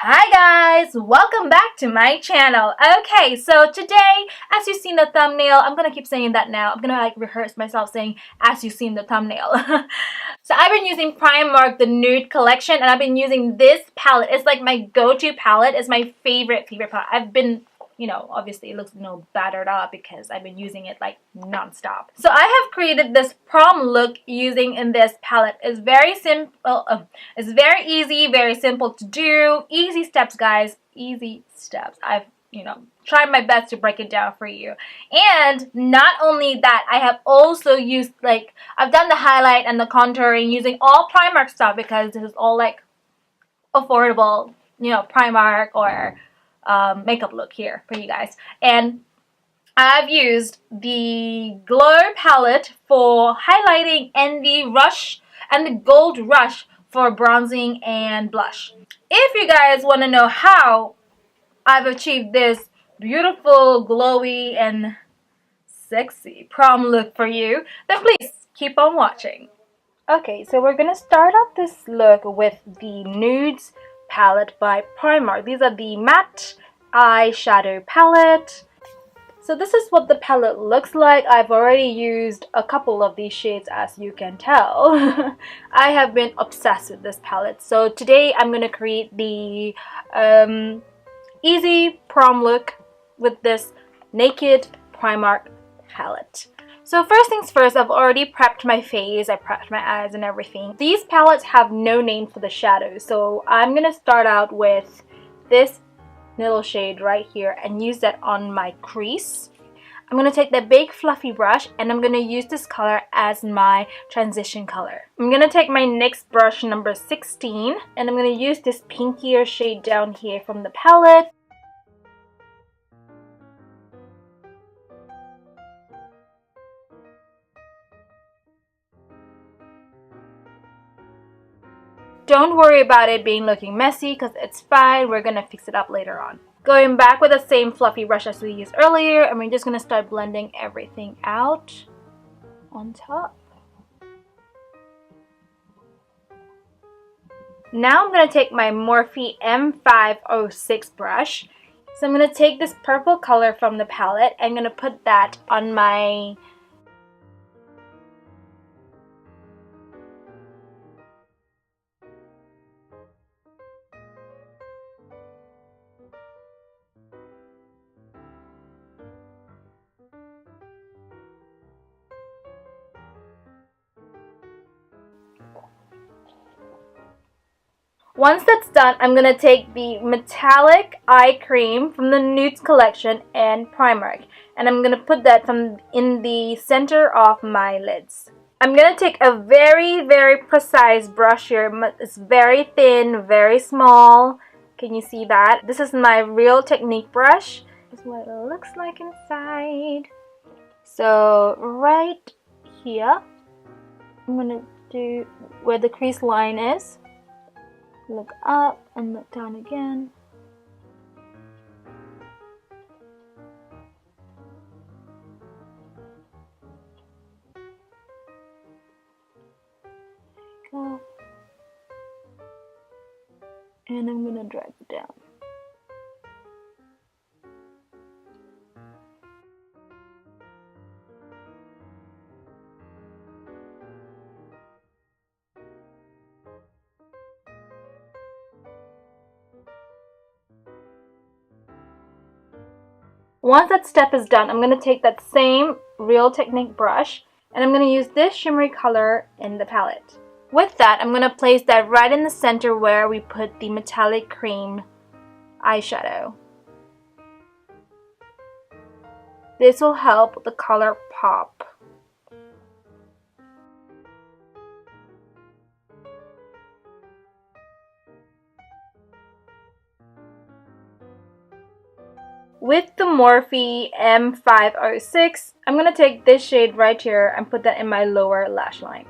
Hi guys, welcome back to my channel. Okay, so today, as you've seen the thumbnail, I'm gonna keep saying that now. I'm gonna rehearse myself saying as you've seen the thumbnail. So I've been using Primark the Nude Collection, and I've been using this palette. It's like my go-to palette. It's my favorite palette. I've been, obviously it looks battered up because I've been using it like non-stop. So I have created this prom look using in this palette. It's very simple. It's very easy, very simple to do. Easy steps, guys. Easy steps. I've tried my best to break it down for you. And not only that, I have also used I've done the highlight and the contouring using all Primark stuff because this is all like affordable, Primark or makeup look here for you guys. And I've used the Glow palette for highlighting and the Gold Rush for bronzing and blush. If you guys want to know how I've achieved this beautiful, glowy, and sexy prom look for you, then please keep on watching. Okay, so we're gonna start off this look with the Nudes palette by Primark. These are the matte eyeshadow palette. So this is what the palette looks like. I've already used a couple of these shades, as you can tell. I have been obsessed with this palette. So today I'm going to create the easy prom look with this naked Primark palette. So first things first, I've already prepped my face, I prepped my eyes and everything. These palettes have no name for the shadows, so I'm going to start out with this little shade right here and use that on my crease. I'm going to take that big fluffy brush and I'm going to use this color as my transition color. I'm going to take my NYX brush number 16 and I'm going to use this pinkier shade down here from the palette. Don't worry about it looking messy because it's fine. We're going to fix it up later on. Going back with the same fluffy brush as we used earlier, and we're just going to start blending everything out on top. Now I'm going to take my Morphe M506 brush. So I'm going to take this purple color from the palette and I'm going to put that on my Once that's done, I'm going to take the metallic eye cream from the Nude Collection and Primark. And I'm going to put that in the center of my lids. I'm going to take a very, very precise brush here. It's very thin, very small. Can you see that? This is my Real Technique brush. This is what it looks like inside. So right here, I'm going to do where the crease line is. Look up and look down again. There you go. And I'm going to drag it down. Once that step is done, I'm going to take that same Real Technique brush and I'm going to use this shimmery color in the palette. With that, I'm going to place that right in the center where we put the metallic cream eyeshadow. This will help the color pop. With the Morphe M506, I'm going to take this shade right here and put that in my lower lash line.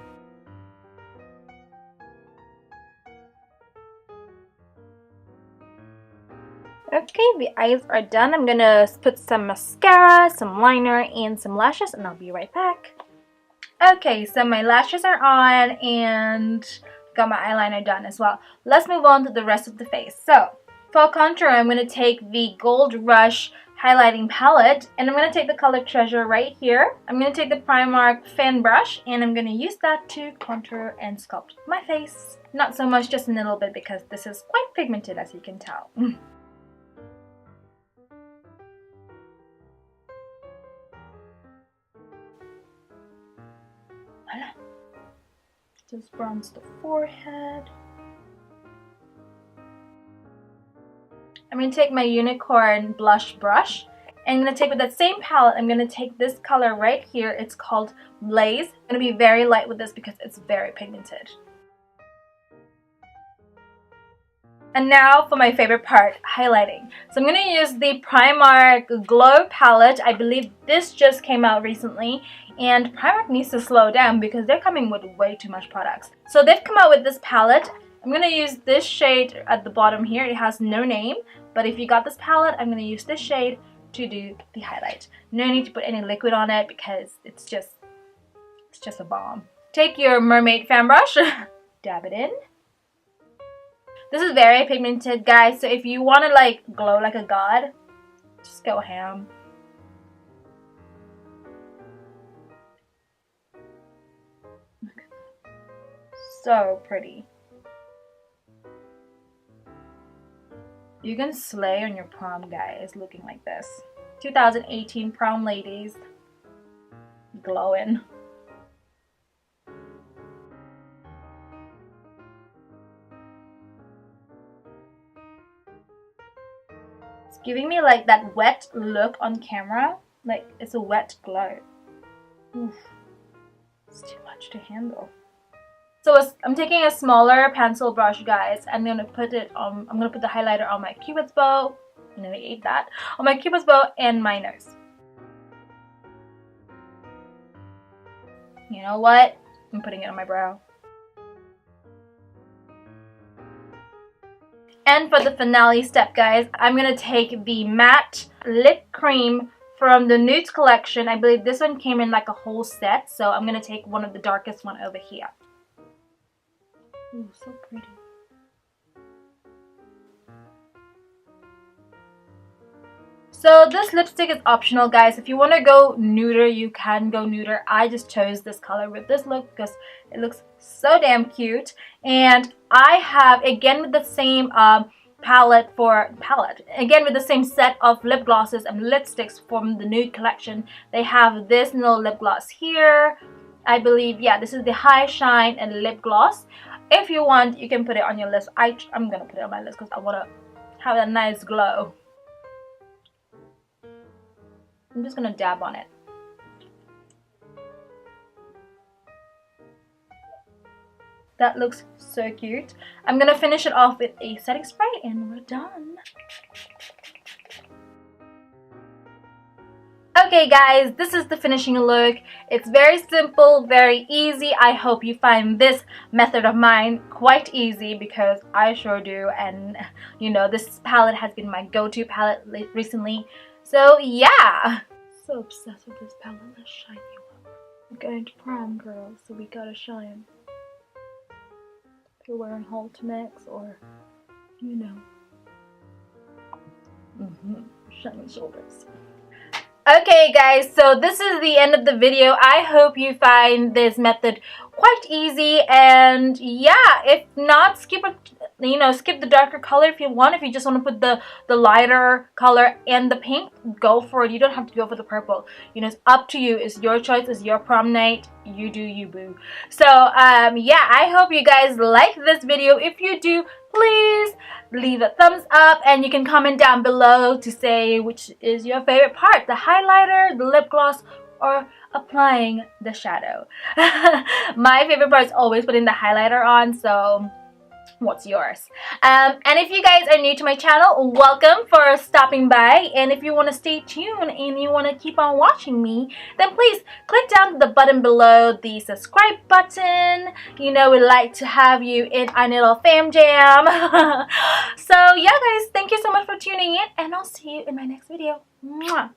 Okay, the eyes are done. I'm going to put some mascara, some liner, and some lashes, and I'll be right back. Okay, so my lashes are on and got my eyeliner done as well. Let's move on to the rest of the face. So For contour, I'm going to take the Gold Rush highlighting palette, and I'm going to take the color Treasure right here. I'm going to take the Primark fan brush, and I'm going to use that to contour and sculpt my face. Not so much, just a little bit, because this is quite pigmented, as you can tell. Voila. Just bronze the forehead. I'm going to take my Unicorn blush brush, and I'm going to take with that same palette, I'm going to take this color right here. It's called Blaze. I'm going to be very light with this because it's very pigmented. And now for my favorite part, highlighting. So I'm going to use the Primark Glow palette. I believe this just came out recently, and Primark needs to slow down because they're coming with way too much products. So they've come out with this palette. I'm going to use this shade at the bottom here. It has no name, but if you got this palette, I'm going to use this shade to do the highlight. No need to put any liquid on it because it's just a bomb. Take your mermaid fan brush, dab it in. This is very pigmented, guys, so if you want to like glow like a god, just go ham. So pretty. You can slay on your prom, guys, looking like this. 2018 prom ladies, glowing. It's giving me like that wet look on camera, like it's a wet glow. Oof. It's too much to handle. So I'm taking a smaller pencil brush, guys. I'm gonna put it on. I'm gonna put the highlighter on my cupid's bow. I nearly ate that. On my cupid's bow and my nose. You know what? I'm putting it on my brow. And for the finale step, guys, I'm gonna take the matte lip cream from the Nude Collection. I believe this one came in like a whole set, so I'm gonna take one of the darkest one over here. Ooh, so pretty. So this lipstick is optional, guys. If you want to go nuder, you can go nuder. I just chose this color with this look because it looks so damn cute. And I have, again with the same again with the same set of lip glosses and lipsticks from the Nude Collection. They have this little lip gloss here. I believe, yeah, this is the High Shine and Lip Gloss. If you want, you can put it on your lips. I'm gonna put it on my lips because I want to have a nice glow. I'm just gonna dab on it. That looks so cute. I'm gonna finish it off with a setting spray and we're done. Okay guys, this is the finishing look. It's very simple, very easy. I hope you find this method of mine quite easy because I sure do. And you know, this palette has been my go-to palette recently. So yeah. So obsessed with this palette. Let's shine you up. We're going to prom, girls, so we gotta shine. If you're wearing Ultimax or, you know, shiny shoulders. Okay guys, so this is the end of the video. I hope you find this method quite easy, and yeah, if not, skip the darker color if you want. If you just want to put the lighter color and the pink, go for it. You don't have to go for the purple. You know, it's up to you. It's your choice. It's your prom night. You do you, boo. So yeah, I hope you guys like this video. If you do, please leave a thumbs up, and you can comment down below to say which is your favorite part, the highlighter, the lip gloss, or applying the shadow. My favorite part is always putting the highlighter on, so what's yours? And if you guys are new to my channel, welcome for stopping by. And if you want to stay tuned and you want to keep on watching me, then please click down to the button below, the subscribe button. You know, we'd like to have you in our little fam jam. So yeah guys, thank you so much for tuning in, and I'll see you in my next video. Mwah.